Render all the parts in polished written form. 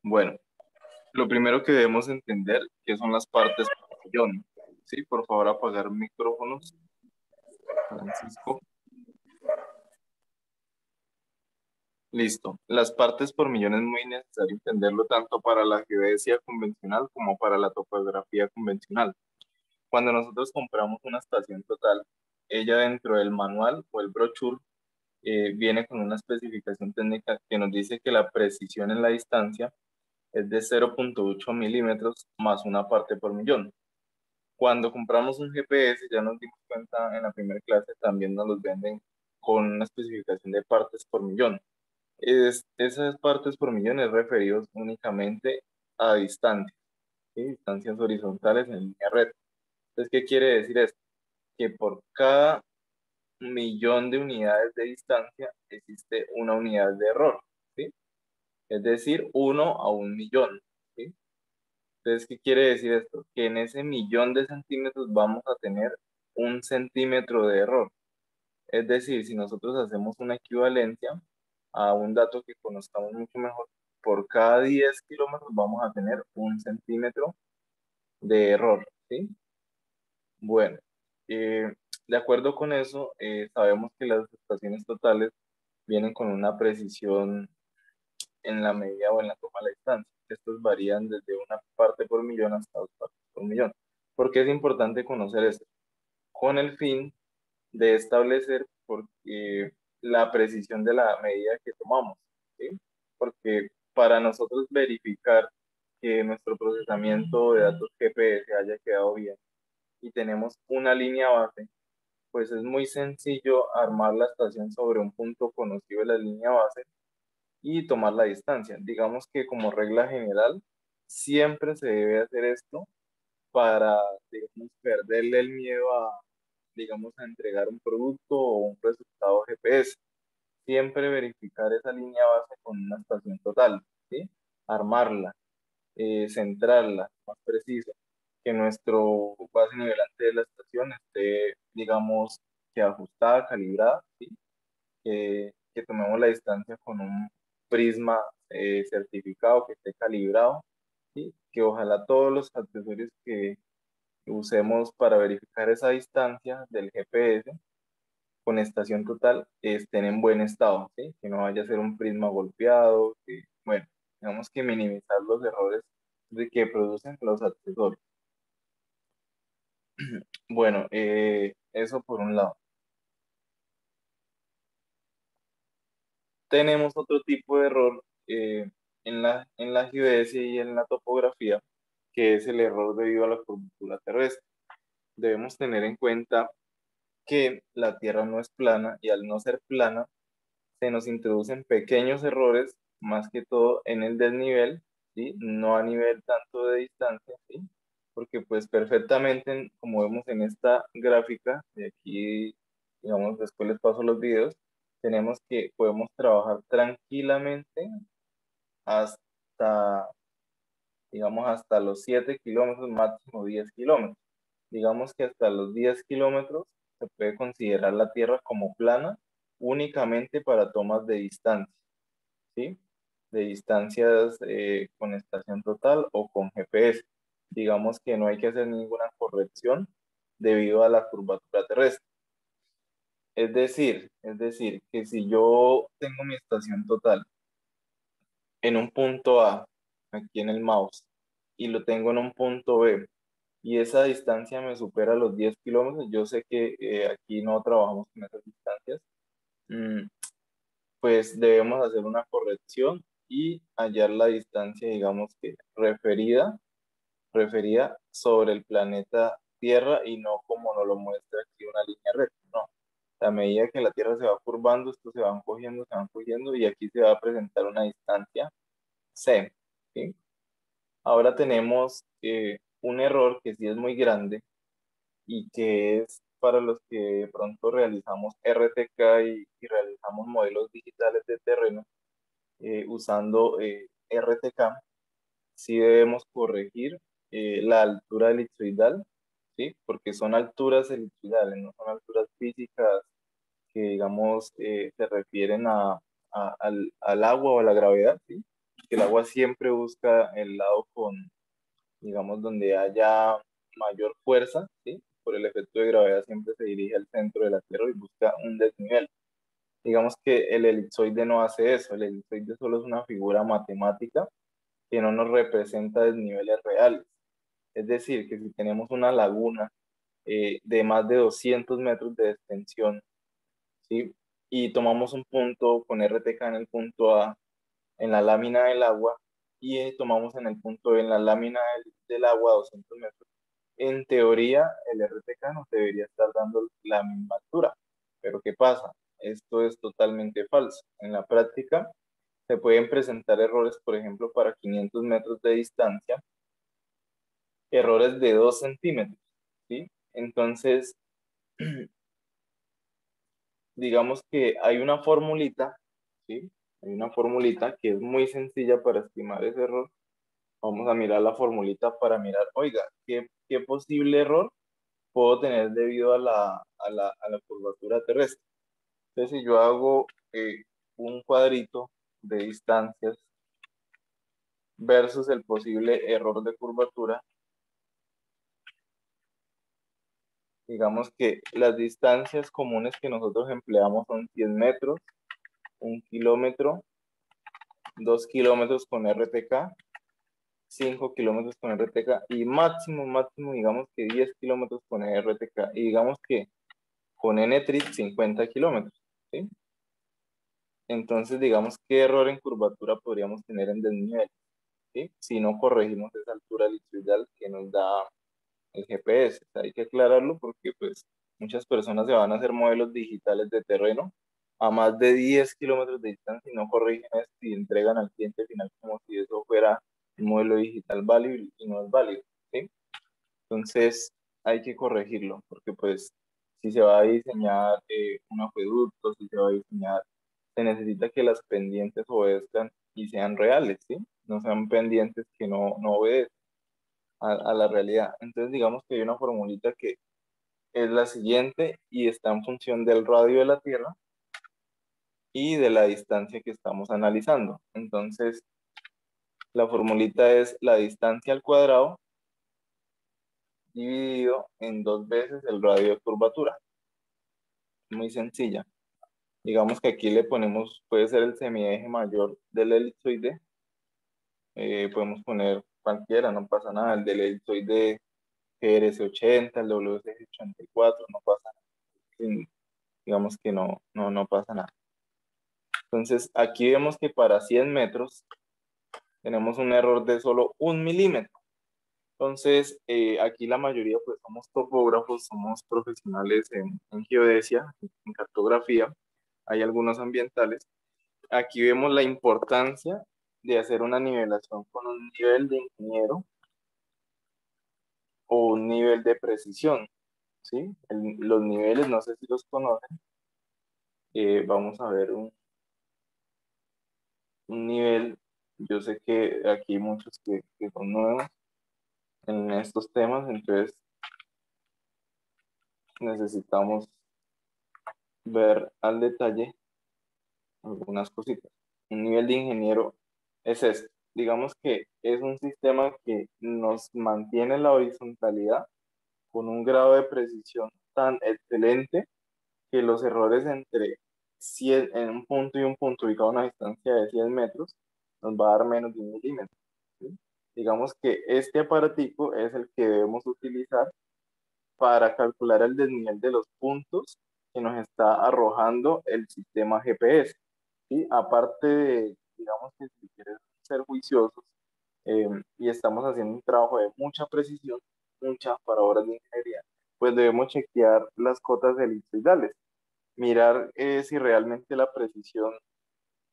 Bueno, lo primero que debemos entender que son las partes por millón. Sí, por favor, apagar micrófonos, Francisco. Listo. Las partes por millón es muy necesario entenderlo tanto para la geodesia convencional como para la topografía convencional. Cuando nosotros compramos una estación total, ella dentro del manual o el brochure viene con una especificación técnica que nos dice que la precisión en la distancia es de 0,8 milímetros más una parte por millón. Cuando compramos un GPS, ya nos dimos cuenta en la primera clase, también nos los venden con una especificación de partes por millón. Esas partes por millón es referidos únicamente a distancias, ¿sí? Distancias horizontales en línea recta. Entonces, ¿qué quiere decir esto? Que por cada millón de unidades de distancia existe una unidad de error, ¿sí? Es decir, 1 a 1 millón, ¿sí? Entonces, ¿qué quiere decir esto? Que en ese millón de centímetros vamos a tener 1 centímetro de error. Es decir, si nosotros hacemos una equivalencia a un dato que conozcamos mucho mejor, por cada 10 kilómetros vamos a tener 1 centímetro de error, ¿sí? Bueno, de acuerdo con eso, sabemos que las estaciones totales vienen con una precisión en la medida o en la toma de la distancia. Estos varían desde una parte por millón hasta 2 partes por millón. ¿Por qué es importante conocer esto? Con el fin de establecer la precisión de la medida que tomamos, ¿sí? Porque para nosotros verificar que nuestro procesamiento de datos GPS haya quedado bien y tenemos una línea base, pues es muy sencillo armar la estación sobre un punto conocido de la línea base y tomar la distancia. Digamos que como regla general, siempre se debe hacer esto para, digamos, perderle el miedo a, digamos, a entregar un producto o un resultado GPS. Siempre verificar esa línea base con una estación total, ¿sí? Armarla, centrarla, más preciso, que nuestro base nivelante de la estación esté, digamos, que ajustada, calibrada, ¿sí? Que tomemos la distancia con un prisma certificado, que esté calibrado, ¿sí? Que ojalá todos los accesorios que usemos para verificar esa distancia del GPS con estación total estén en buen estado, ¿sí? Que no vaya a ser un prisma golpeado, que, bueno, tenemos que minimizar los errores de que producen los accesorios. Bueno, eso por un lado. Tenemos otro tipo de error en la geodesia y en la topografía, que es el error debido a la curvatura terrestre. Debemos tener en cuenta que la Tierra no es plana y al no ser plana, se nos introducen pequeños errores, más que todo en el desnivel, ¿sí? No a nivel tanto de distancia, ¿sí? Porque pues perfectamente, como vemos en esta gráfica, de aquí, digamos, después les paso los videos, tenemos que podemos trabajar tranquilamente hasta, digamos, hasta los 7 kilómetros, máximo 10 kilómetros. Digamos que hasta los 10 kilómetros se puede considerar la Tierra como plana únicamente para tomas de distancia, ¿sí? De distancias con estación total o con GPS. Digamos que no hay que hacer ninguna corrección debido a la curvatura terrestre. Es decir, que si yo tengo mi estación total en un punto A, aquí en el mouse, y lo tengo en un punto B, y esa distancia me supera los 10 kilómetros, yo sé que aquí no trabajamos con esas distancias, mm, pues debemos hacer una corrección y hallar la distancia, digamos que referida sobre el planeta Tierra y no como nos lo muestra aquí una línea recta, no. A medida que la Tierra se va curvando, estos se van cogiendo y aquí se va a presentar una distancia C, ¿sí? Ahora tenemos un error que sí es muy grande y que es para los que de pronto realizamos RTK y realizamos modelos digitales de terreno usando RTK, sí debemos corregir la altura elipsoidal, ¿sí? Porque son alturas elipsoidales, no son alturas físicas que, digamos, se refieren al agua o a la gravedad, ¿sí? porque el agua siempre busca el lado digamos, donde haya mayor fuerza, ¿sí? Por el efecto de gravedad siempre se dirige al centro de la Tierra y busca un desnivel. Digamos que el elipsoide no hace eso, el elipsoide solo es una figura matemática que no nos representa desniveles reales. Es decir, que si tenemos una laguna de más de 200 metros de extensión, ¿sí? Y tomamos un punto con RTK en el punto A, en la lámina del agua, y tomamos en el punto B, en la lámina del agua, 200 metros, en teoría el RTK nos debería estar dando la misma altura. Pero ¿qué pasa? Esto es totalmente falso. En la práctica se pueden presentar errores, por ejemplo, para 500 metros de distancia, errores de 2 centímetros, ¿sí? Entonces, digamos que hay una formulita, ¿sí? Hay una formulita que es muy sencilla para estimar ese error. Vamos a mirar la formulita para mirar, oiga, ¿qué posible error puedo tener debido a la curvatura terrestre? Entonces, si yo hago un cuadrito de distancias versus el posible error de curvatura, digamos que las distancias comunes que nosotros empleamos son 100 metros, 1 kilómetro, 2 kilómetros con RTK, 5 kilómetros con RTK y máximo, digamos que 10 kilómetros con RTK y digamos que con N-Trit 50 kilómetros, ¿sí? Entonces, digamos, ¿qué error en curvatura podríamos tener en desnivel? ¿Sí? Si no corregimos esa altura elipsoidal que nos da el GPS. O sea, hay que aclararlo porque pues muchas personas se van a hacer modelos digitales de terreno a más de 10 kilómetros de distancia y no corrigen esto y entregan al cliente final como si eso fuera un modelo digital válido y no es válido, ¿sí? Entonces hay que corregirlo porque pues si se va a diseñar un acueducto, si se va a diseñar, se necesita que las pendientes obedezcan y sean reales, ¿sí? No sean pendientes que no obedezcan a la realidad. Entonces, digamos que hay una formulita que es la siguiente y está en función del radio de la Tierra y de la distancia que estamos analizando. Entonces, la formulita es la distancia al cuadrado dividido en 2 veces el radio de curvatura. Muy sencilla. Digamos que aquí le ponemos, puede ser el semieje mayor del elipsoide. Podemos poner cualquiera, no pasa nada. El del elipsoide GRS80, el WS84, no pasa nada. Digamos que no pasa nada. Entonces, aquí vemos que para 100 metros tenemos un error de solo 1 milímetro. Entonces, aquí la mayoría pues somos topógrafos, somos profesionales en geodesia, en cartografía, hay algunos ambientales. Aquí vemos la importancia de hacer una nivelación con un nivel de ingeniero o un nivel de precisión, ¿sí? Los niveles, no sé si los conocen, vamos a ver un nivel. Yo sé que aquí hay muchos que son nuevos en estos temas, entonces necesitamos ver al detalle algunas cositas. Un nivel de ingeniero es esto. Digamos que es un sistema que nos mantiene la horizontalidad con un grado de precisión tan excelente que los errores entre 100, en un punto y un punto ubicado a una distancia de 100 metros nos va a dar menos de 1 milímetro, ¿sí? Digamos que este aparatico es el que debemos utilizar para calcular el desnivel de los puntos que nos está arrojando el sistema GPS, ¿sí? Aparte de, digamos que si quieres ser juiciosos y estamos haciendo un trabajo de mucha precisión, mucha para horas de ingeniería, pues debemos chequear las cotas elipsoidales, mirar si realmente la precisión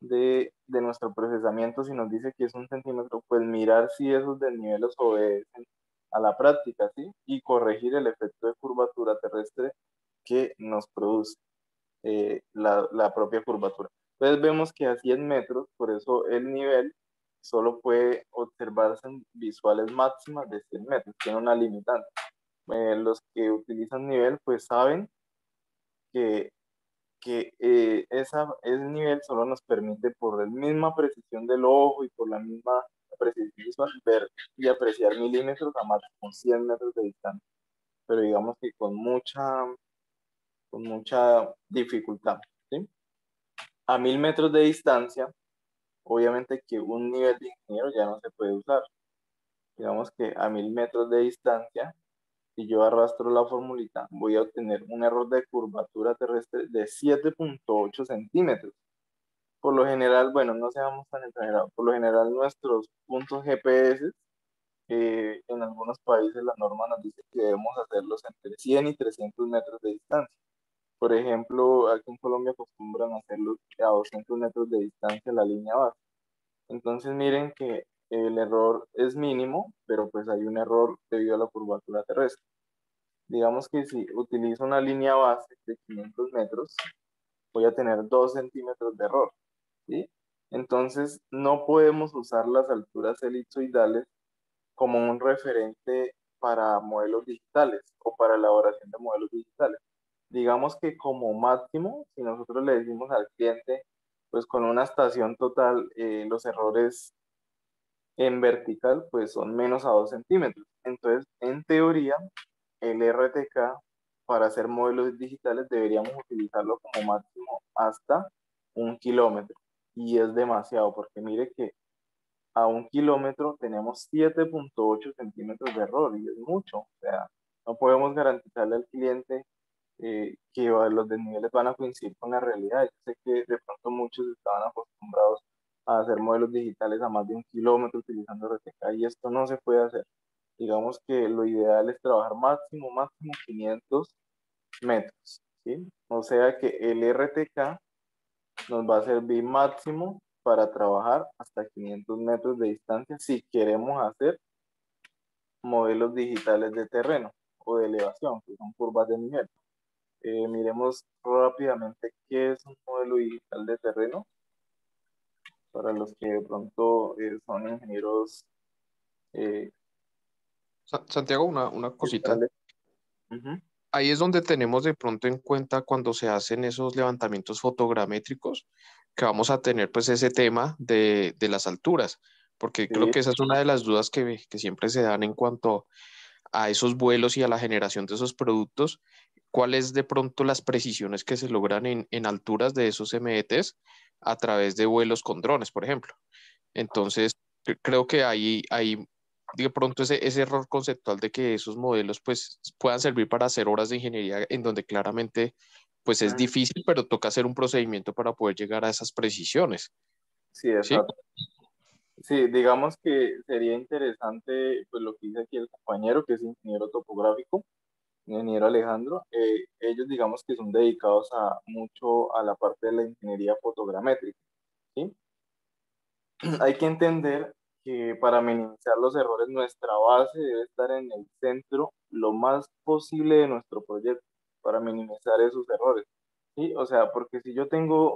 de nuestro procesamiento, si nos dice que es 1 centímetro, pues mirar si esos desniveles obedecen a la práctica, ¿sí? Y corregir el efecto de curvatura terrestre que nos produce la propia curvatura. Entonces vemos que a 100 metros, por eso el nivel solo puede observarse en visuales máximas de 100 metros, tiene una limitante. Los que utilizan nivel pues saben que que ese nivel solo nos permite por la misma precisión del ojo y por la misma precisión visual ver y apreciar milímetros a más de 100 metros de distancia, pero digamos que con mucha dificultad, ¿sí? A 1000 metros de distancia, obviamente que un nivel de ingeniero ya no se puede usar. Digamos que a 1000 metros de distancia, si yo arrastro la formulita, voy a obtener un error de curvatura terrestre de 7,8 centímetros. Por lo general, bueno, no seamos tan exagerados, por lo general nuestros puntos GPS, en algunos países la norma nos dice que debemos hacerlos entre 100 y 300 metros de distancia. Por ejemplo, aquí en Colombia acostumbran a hacerlos a 200 metros de distancia la línea base. Entonces miren que el error es mínimo, pero pues hay un error debido a la curvatura terrestre. Digamos que si utilizo una línea base de 500 metros, voy a tener 2 centímetros de error, ¿sí? Entonces no podemos usar las alturas elipsoidales como un referente para modelos digitales o para elaboración de modelos digitales. Digamos que como máximo, si nosotros le decimos al cliente, pues con una estación total, los errores en vertical, pues son menos a 2 centímetros. Entonces, en teoría, el RTK para hacer modelos digitales deberíamos utilizarlo como máximo hasta 1 kilómetro. Y es demasiado, porque mire que a 1 kilómetro tenemos 7,8 centímetros de error y es mucho. O sea, no podemos garantizarle al cliente que los desniveles van a coincidir con la realidad. Yo sé que de pronto muchos estaban acostumbrados a hacer modelos digitales a más de 1 kilómetro utilizando RTK y esto no se puede hacer. Digamos que lo ideal es trabajar máximo 500 metros, ¿sí? O sea que el RTK nos va a servir máximo para trabajar hasta 500 metros de distancia si queremos hacer modelos digitales de terreno o de elevación, que son curvas de nivel. Miremos rápidamente qué es un modelo digital de terreno para los que de pronto son ingenieros eh, Santiago, una cosita. digitales. Ujú. Ahí es donde tenemos de pronto en cuenta cuando se hacen esos levantamientos fotogramétricos, que vamos a tener pues ese tema de las alturas, porque creo Sí, que esa es una de las dudas que siempre se dan en cuanto a esos vuelos y a la generación de esos productos. ¿Cuáles de pronto las precisiones que se logran en alturas de esos METs a través de vuelos con drones, por ejemplo? Entonces, creo que ahí de pronto ese error conceptual de que esos modelos pues puedan servir para hacer obras de ingeniería en donde claramente pues es mm, difícil, pero toca hacer un procedimiento para poder llegar a esas precisiones, sí, ¿sí? exacto. Sí, digamos que sería interesante, pues lo que dice aquí el compañero, que es ingeniero topográfico, ingeniero Alejandro. Ellos digamos que son dedicados a mucho a la parte de la ingeniería fotogramétrica, ¿sí? Hay que entender que para minimizar los errores, nuestra base debe estar en el centro lo más posible de nuestro proyecto para minimizar esos errores. ¿Sí? O sea, porque si yo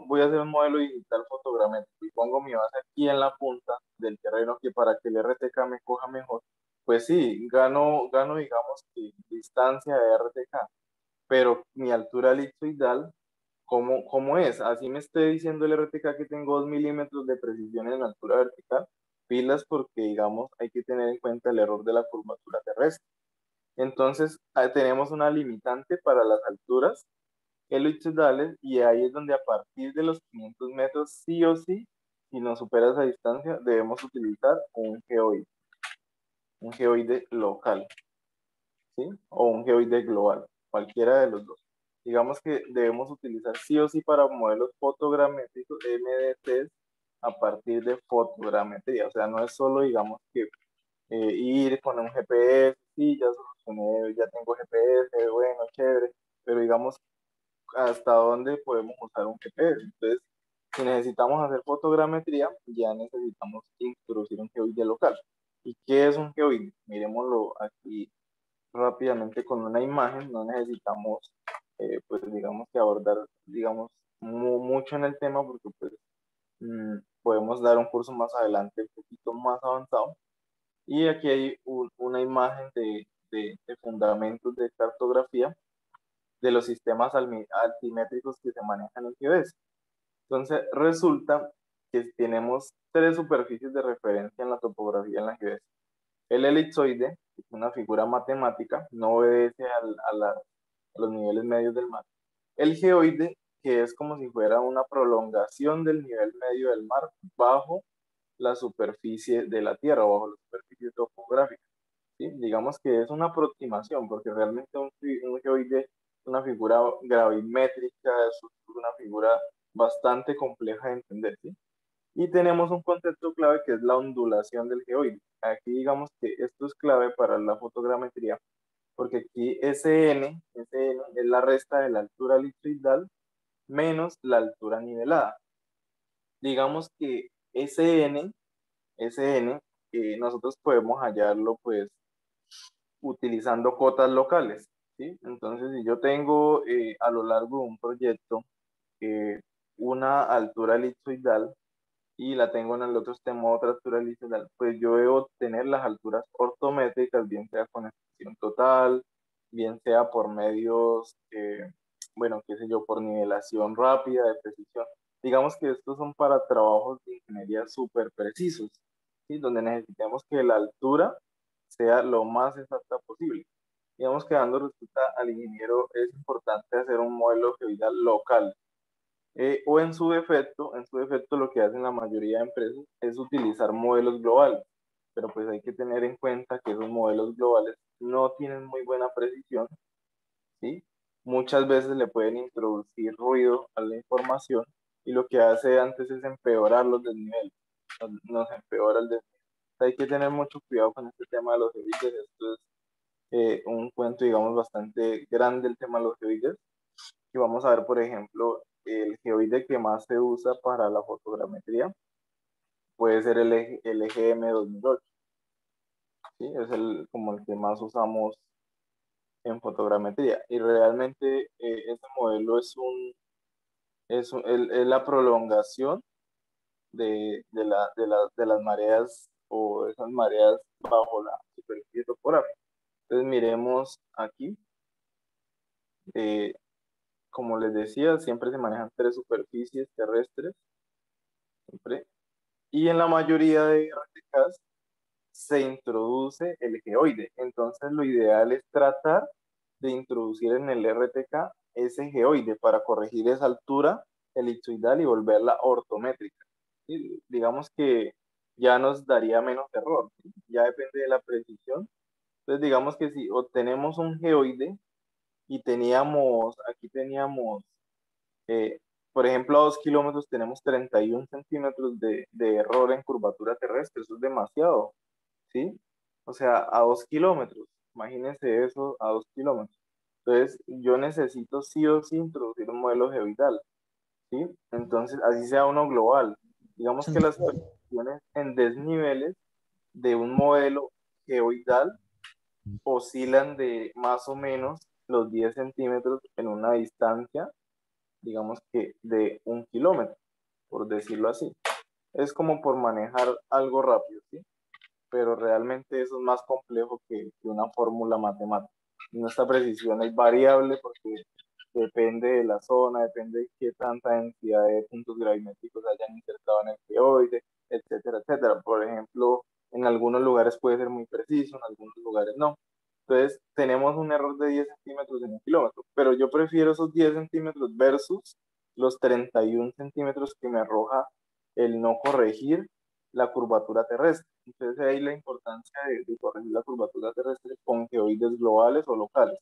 voy a hacer un modelo digital fotogramétrico y pongo mi base aquí en la punta del terreno que para que el RTK me coja mejor, pues sí, gano digamos que distancia de RTK, pero mi altura elipsoidal, ¿cómo es? Así me esté diciendo el RTK que tengo 2 milímetros de precisión en la altura vertical, pilas porque, digamos, hay que tener en cuenta el error de la curvatura terrestre. Entonces, tenemos una limitante para las alturas elipsoidales y ahí es donde a partir de los 500 metros, sí o sí, si nos supera esa distancia, debemos utilizar un geoide local, ¿sí? O un geoide global, cualquiera de los dos. Digamos que debemos utilizar sí o sí para modelos fotogramétricos MDTs a partir de fotogrametría. O sea, no es solo, digamos, que ir con un GPS, sí, ya solucioné, ya tengo GPS, bueno, chévere, pero digamos, ¿hasta dónde podemos usar un GPS? Entonces, si necesitamos hacer fotogrametría, ya necesitamos introducir un geoide local. ¿Y qué es un geoide? Miremoslo aquí rápidamente con una imagen, no necesitamos, pues digamos que abordar, digamos, mucho en el tema porque pues podemos dar un curso más adelante un poquito más avanzado. Y aquí hay una imagen de fundamentos de cartografía de los sistemas altimétricos que se manejan en GeoDesio. Entonces, resulta que tenemos tres superficies de referencia en la topografía en la GeoDesio. El elipsoide, que es una figura matemática, no obedece a los niveles medios del mar. El geoide, que es como si fuera una prolongación del nivel medio del mar bajo la superficie de la Tierra, bajo la superficie topográfica. ¿Sí? Digamos que es una aproximación, porque realmente un geoide es una figura gravimétrica, es una figura bastante compleja de entender, ¿sí? Y tenemos un concepto clave que es la ondulación del geoide. Aquí digamos que esto es clave para la fotogrametría, porque aquí SN es la resta de la altura litroidal menos la altura nivelada. Digamos que SN, nosotros podemos hallarlo pues utilizando cotas locales, ¿sí? Entonces, si yo tengo a lo largo de un proyecto una altura elipsoidal y la tengo en el otro extremo otra altura elipsoidal, pues yo debo obtener las alturas ortométricas, bien sea con extensión total, bien sea por medios, bueno, qué sé yo, por nivelación rápida, de precisión. Digamos que estos son para trabajos de ingeniería súper precisos, ¿sí? Donde necesitamos que la altura sea lo más exacta posible. Digamos que dando resulta al ingeniero es importante hacer un modelo geoidal local. O en su defecto lo que hacen la mayoría de empresas es utilizar modelos globales, pero pues hay que tener en cuenta que esos modelos globales no tienen muy buena precisión, ¿sí? Muchas veces le pueden introducir ruido a la información y lo que hace antes es empeorar los desniveles, nos empeora el desnivel. Hay que tener mucho cuidado con este tema de los geoides. Esto es un cuento, digamos, bastante grande el tema de los geoides. Y vamos a ver, por ejemplo, el geoide que más se usa para la fotogrametría puede ser el EGM 2008. ¿Sí? Es como el que más usamos en fotogrametría. Y realmente este modelo es la prolongación de las mareas o esas mareas bajo la superficie topográfica. Entonces miremos aquí, eh, como les decía, siempre se manejan tres superficies terrestres, siempre, y en la mayoría de RTKs se introduce el geoide. Entonces lo ideal es tratar de introducir en el RTK ese geoide para corregir esa altura elipsoidal y volverla ortométrica. ¿Sí? Digamos que ya nos daría menos error, ¿sí? Ya depende de la precisión. Entonces digamos que si obtenemos un geoide y aquí teníamos, eh, por ejemplo, a 2 kilómetros tenemos 31 centímetros de error en curvatura terrestre, eso es demasiado, ¿sí? O sea, a 2 kilómetros, imagínense eso a 2 kilómetros. Entonces, yo necesito sí o sí introducir un modelo geoidal, ¿sí? Entonces, así sea uno global. Digamos que las precisiones en desniveles de un modelo geoidal oscilan de más o menos los 10 centímetros en una distancia, digamos que de 1 kilómetro, por decirlo así. Es como por manejar algo rápido, ¿sí? Pero realmente eso es más complejo que una fórmula matemática. Nuestra precisión es variable porque depende de la zona, depende de qué tanta densidad de puntos gravimétricos hayan insertado en el geoide, etcétera, etcétera. Por ejemplo, en algunos lugares puede ser muy preciso, en algunos lugares no. Entonces, tenemos un error de 10 centímetros en 1 kilómetro, pero yo prefiero esos 10 centímetros versus los 31 centímetros que me arroja el no corregir la curvatura terrestre. Entonces, ahí la importancia de corregir la curvatura terrestre con geoides globales o locales,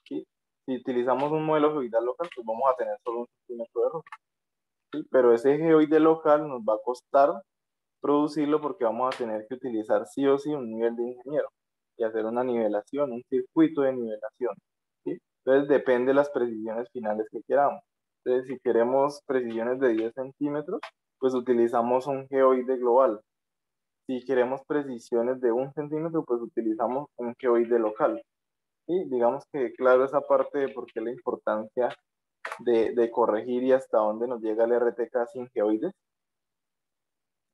¿sí? Si utilizamos un modelo geoidal local, pues vamos a tener solo 1 centímetro de error, ¿sí? Pero ese geoide local nos va a costar producirlo porque vamos a tener que utilizar sí o sí un nivel de ingeniero y hacer una nivelación, un circuito de nivelación, ¿sí? Entonces depende de las precisiones finales que queramos. Entonces si queremos precisiones de 10 centímetros, pues utilizamos un geoide global. Si queremos precisiones de 1 centímetro, pues utilizamos un geoide local. Y digamos que claro esa parte de por qué la importancia de corregir y hasta dónde nos llega el RTK sin geoides,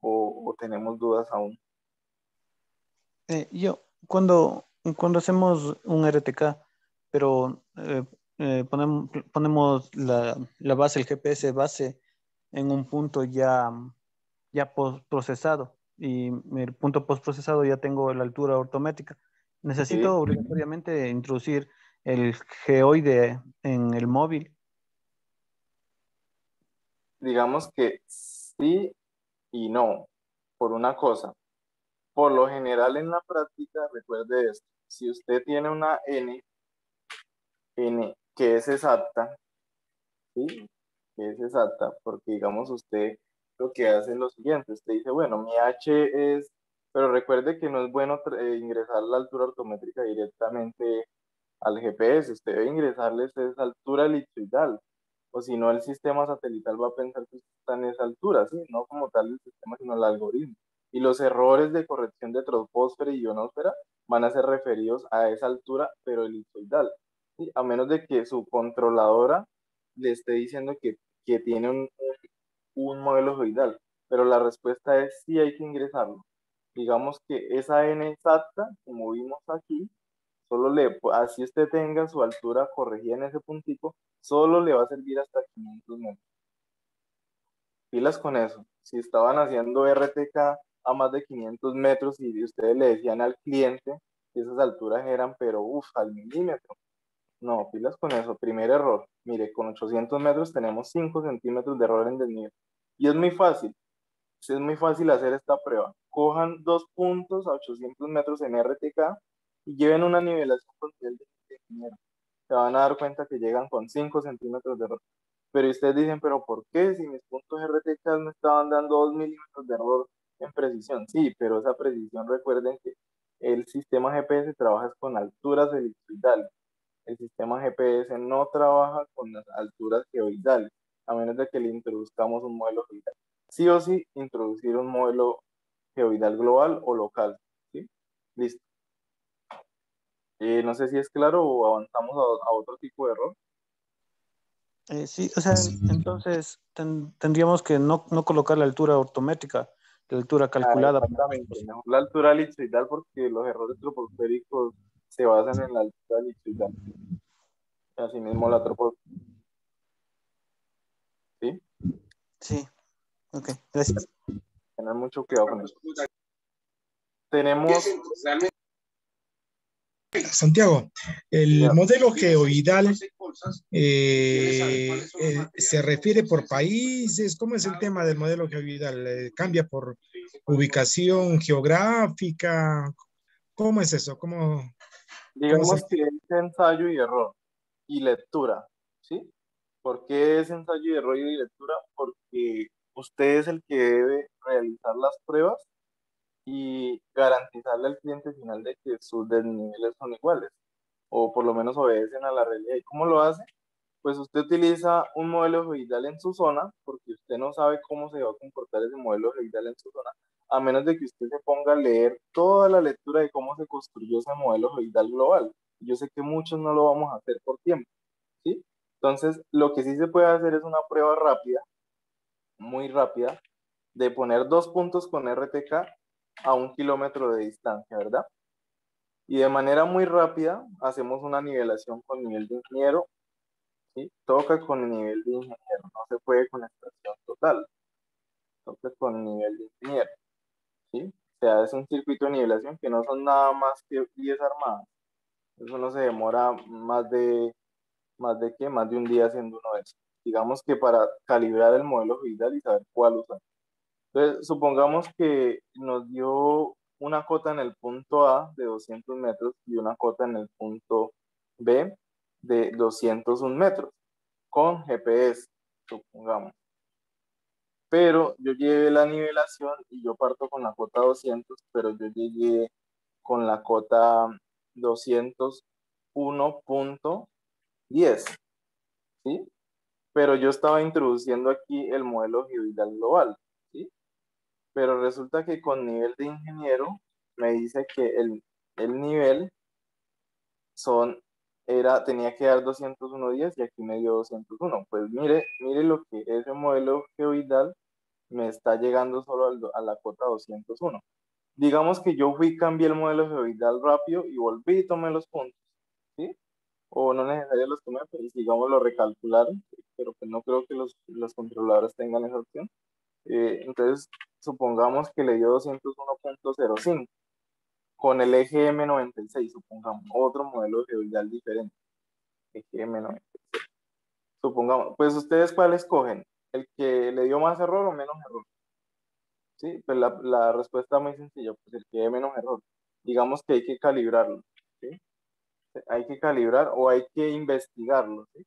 o tenemos dudas aún. Yo, cuando hacemos un RTK, pero ponemos la base, el GPS base en un punto ya procesado, y el punto postprocesado ya tengo la altura ortométrica. ¿sí? Necesito obligatoriamente introducir el geoide en el móvil. Digamos que sí y no, por una cosa. Por lo general en la práctica, recuerde esto, si usted tiene una N que es exacta, ¿sí? Que es exacta, porque digamos usted lo que hace es lo siguiente, usted dice, bueno, mi H es, pero recuerde que no es bueno ingresar la altura ortométrica directamente al GPS, usted debe ingresarles esa altura elipsoidal, o si no el sistema satelital va a pensar que usted está en esa altura, ¿sí? No como tal el sistema, sino el algoritmo. Y los errores de corrección de troposfera y ionosfera van a ser referidos a esa altura, pero elipsoidal, ¿sí? A menos de que su controladora le esté diciendo que tiene un modelo geoidal, pero la respuesta es sí hay que ingresarlo. Digamos que esa n exacta, como vimos aquí, así usted tenga su altura corregida en ese puntico, solo le va a servir hasta 500 metros. Pilas con eso. Si estaban haciendo RTK a más de 500 metros y ustedes le decían al cliente que esas alturas eran, pero al milímetro. No, pilas con eso. Primer error. Mire, con 800 metros tenemos 5 centímetros de error en desnivel. Y es muy fácil. Es muy fácil hacer esta prueba. Cojan 2 puntos a 800 metros en RTK y lleven una nivelación con nivel de ingeniero. Se van a dar cuenta que llegan con 5 centímetros de error. Pero ustedes dicen, ¿pero por qué? Si mis puntos RTK me estaban dando 2 milímetros de error en precisión. Sí, pero esa precisión, recuerden que el sistema GPS trabaja con alturas elipsoidales. El sistema GPS no trabaja con las alturas geoidales, a menos de que le introduzcamos un modelo geoidal. Sí o sí, introducir un modelo geoidal global o local. ¿Sí? Listo. No sé si es claro o avanzamos a otro tipo de error. Sí, o sea, entonces tendríamos que no colocar la altura ortométrica, la altura calculada. Exactamente, mejor la altura elipsoidal porque los errores troposféricos se basan en la altura elipsoidal. Asimismo la troposfera. ¿Sí? Sí, ok, gracias. Tener mucho cuidado con eso. Tenemos Santiago, el modelo geoidal se refiere por países. ¿Cómo es el tema del modelo geoidal? ¿Cambia por ubicación geográfica? ¿Cómo es eso? ¿Cómo se... digamos que es ensayo y error y lectura, ¿sí? ¿Por qué es ensayo y error y lectura? Porque usted es el que debe realizar las pruebas y garantizarle al cliente final de que sus desniveles son iguales o por lo menos obedecen a la realidad. ¿Y cómo lo hace? Pues usted utiliza un modelo geoidal en su zona, porque usted no sabe cómo se va a comportar ese modelo geoidal en su zona, a menos de que usted se ponga a leer toda la lectura de cómo se construyó ese modelo geoidal global. Yo sé que muchos no lo vamos a hacer por tiempo, ¿sí? Entonces, lo que sí se puede hacer es una prueba rápida, muy rápida, de poner 2 puntos con RTK a 1 kilómetro de distancia, ¿verdad? Y de manera muy rápida hacemos una nivelación con nivel de ingeniero, ¿sí? Toca con el nivel de ingeniero, no se puede con extracción total, toca con el nivel de ingeniero, ¿sí? O sea, es un circuito de nivelación que no son nada más que 10 armadas. Eso no se demora más de un día haciendo uno de esos. Digamos que para calibrar el modelo geoidal y saber cuál usar. Entonces, supongamos que nos dio una cota en el punto A de 200 metros y una cota en el punto B de 201 metros con GPS, supongamos. Pero yo llevé la nivelación y yo parto con la cota 200, pero yo llegué con la cota 201.10, ¿sí? Pero yo estaba introduciendo aquí el modelo geoidal global, ¿sí? Pero resulta que con nivel de ingeniero me dice que el nivel tenía que dar 201.10 y aquí me dio 201. Pues mire lo que ese modelo geoidal me está llegando solo a la cota 201. Digamos que yo fui, cambié el modelo geoidal rápido y volví y tomé los puntos, ¿sí? o no necesarias los tomé, pues digamos lo recalcularon, pero pues no creo que los controladores tengan esa opción. Entonces, supongamos que le dio 201.05 con el eje M96, supongamos, otro modelo geoidal diferente, eje M96. Supongamos, pues ustedes cuál escogen, el que le dio más error o menos error. Sí, pues la respuesta es muy sencilla, pues el que dé menos error. Digamos que hay que calibrarlo, ¿sí? Hay que calibrar o hay que investigarlo, ¿sí?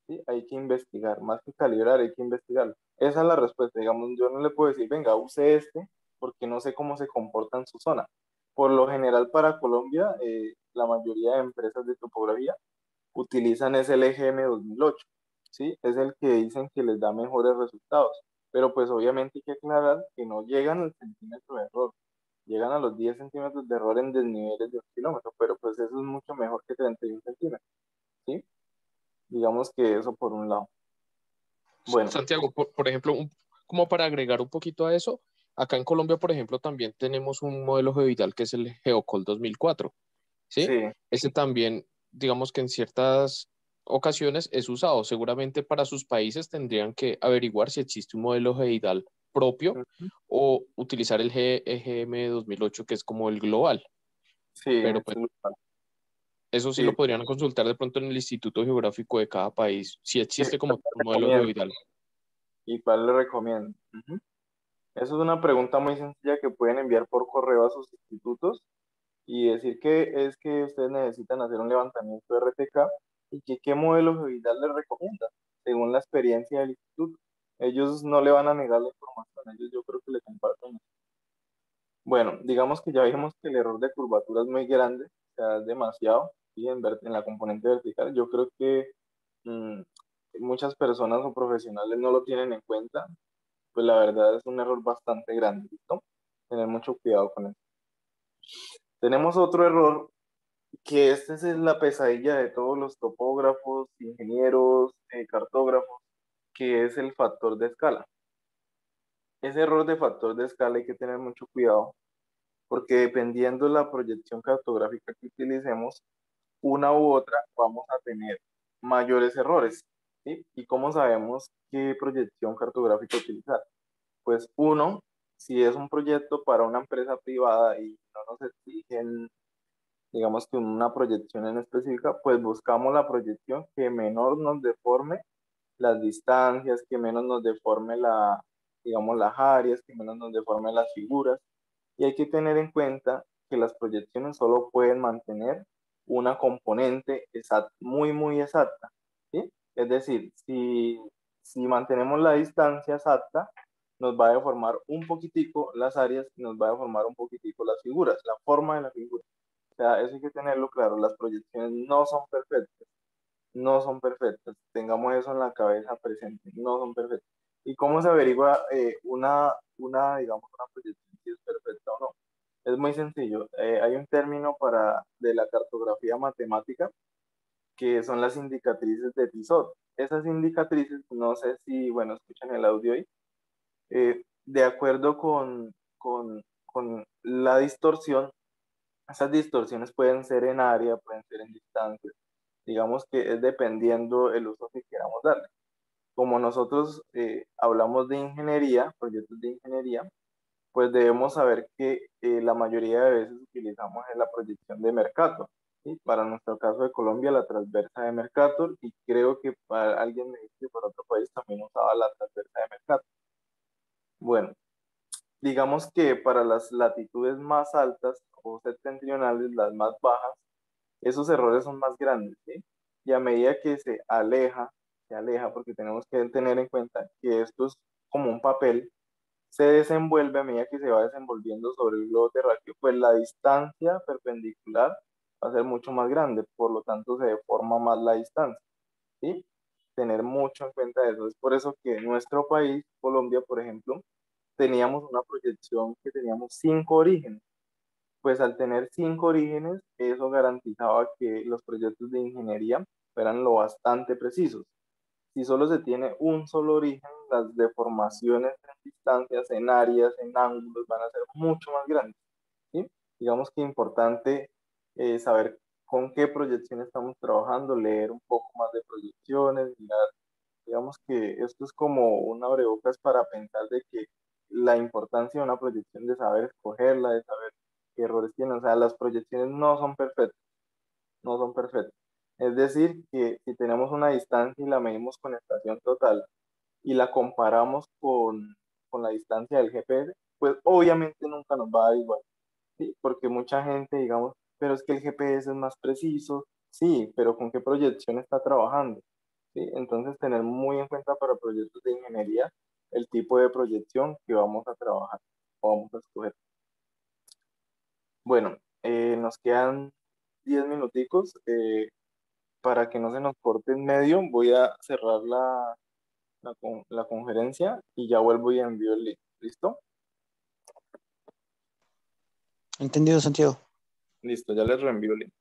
¿Sí? Hay que investigar, más que calibrar, hay que investigarlo. Esa es la respuesta, digamos, yo no le puedo decir, venga, use este, porque no sé cómo se comporta en su zona. Por lo general para Colombia, la mayoría de empresas de topografía utilizan ese LGM 2008, ¿sí? Es el que dicen que les da mejores resultados, pero pues obviamente hay que aclarar que no llegan al centímetro de error, llegan a los 10 centímetros de error en desniveles de 1 kilómetro, pero pues eso es mucho mejor que 31 centímetros, ¿sí? Digamos que eso por un lado. Bueno, Santiago, por ejemplo, como para agregar un poquito a eso, acá en Colombia, por ejemplo, también tenemos un modelo geoidal que es el Geocol 2004, ¿sí? sí, Ese también, digamos que en ciertas ocasiones es usado. Seguramente para sus países tendrían que averiguar si existe un modelo geoidal propio ujú, o utilizar el EGM 2008, que es como el global. sí, Pero es pues global. eso sí Sí, lo podrían consultar de pronto en el Instituto Geográfico de cada país, si sí, existe como ¿cuál tal le un modelo recomiendo? geoidal. ¿Y cuál le recomiendo? Ujú. Eso es una pregunta muy sencilla que pueden enviar por correo a sus institutos y decir que es que ustedes necesitan hacer un levantamiento de RTK y que qué modelo geoidal les recomienda, según la experiencia del instituto. Ellos no le van a negar la información, ellos yo creo que le comparten. Bueno, digamos que ya vimos que el error de curvatura es muy grande, o sea, es demasiado, y en la componente vertical. Yo creo que mm, muchas personas o profesionales no lo tienen en cuenta, pues la verdad es un error bastante grande, ¿listo? Tener mucho cuidado con eso. Tenemos otro error, que este es la pesadilla de todos los topógrafos, ingenieros, cartógrafos, que es el factor de escala. Ese error de factor de escala hay que tener mucho cuidado porque dependiendo de la proyección cartográfica que utilicemos, una u otra vamos a tener mayores errores, ¿sí? ¿Y cómo sabemos qué proyección cartográfica utilizar? Pues uno, si es un proyecto para una empresa privada y no nos exigen, digamos que una proyección en específica, pues buscamos la proyección que menor nos deforme las distancias, que menos nos deforme digamos, las áreas, que menos nos deforme las figuras. Y hay que tener en cuenta que las proyecciones solo pueden mantener una componente exacta, muy, muy exacta, ¿sí? Es decir, si mantenemos la distancia exacta, nos va a deformar un poquitico las áreas y nos va a deformar un poquitico las figuras, la forma de la figura. O sea, eso hay que tenerlo claro, las proyecciones no son perfectas, no son perfectas. Tengamos eso en la cabeza presente, no son perfectas. ¿Y cómo se averigua digamos, una proyección si es perfecta o no? Es muy sencillo. Hay un término de la cartografía matemática que son las indicatrices de Tissot. Esas indicatrices, no sé si, bueno, escuchan el audio ahí, de acuerdo con la distorsión, esas distorsiones pueden ser en área, pueden ser en distancia, digamos que es dependiendo el uso que queramos darle. Como nosotros hablamos de ingeniería, proyectos de ingeniería, pues debemos saber que la mayoría de veces utilizamos la proyección de Mercator. ¿Sí? Para nuestro caso de Colombia, la transversa de Mercator, y creo que para alguien me dice que para otro país también usaba la transversa de Mercator. Bueno, digamos que para las latitudes más altas o septentrionales, las más bajas, esos errores son más grandes, ¿sí? Y a medida que se aleja, porque tenemos que tener en cuenta que esto es como un papel, se desenvuelve a medida que se va desenvolviendo sobre el globo terráqueo, pues la distancia perpendicular va a ser mucho más grande, por lo tanto se deforma más la distancia, ¿sí? Tener mucho en cuenta eso. Es por eso que en nuestro país, Colombia, por ejemplo, teníamos una proyección que teníamos 5 orígenes. Pues al tener 5 orígenes, eso garantizaba que los proyectos de ingeniería fueran lo bastante precisos. Si solo se tiene un solo origen, las deformaciones en distancias, en áreas, en ángulos van a ser mucho más grandes, ¿sí? Digamos que es importante saber con qué proyección estamos trabajando, leer un poco más de proyecciones, mirar, digamos que esto es como un abrebocas para pensar de que la importancia de una proyección, de saber escogerla, de saber qué errores tiene, o sea, las proyecciones no son perfectas, no son perfectas. Es decir, que si tenemos una distancia y la medimos con estación total y la comparamos con la distancia del GPS, pues obviamente nunca nos va a dar igual, ¿sí? Porque mucha gente, digamos, pero es que el GPS es más preciso, sí, pero ¿con qué proyección está trabajando? ¿Sí? Entonces, tener muy en cuenta para proyectos de ingeniería el tipo de proyección que vamos a trabajar o vamos a escoger. Bueno, nos quedan 10 minuticos. Para que no se nos corte en medio, voy a cerrar la conferencia y ya vuelvo y envío el link. ¿Listo? Entendido, Santiago. Listo, ya les reenvío el link.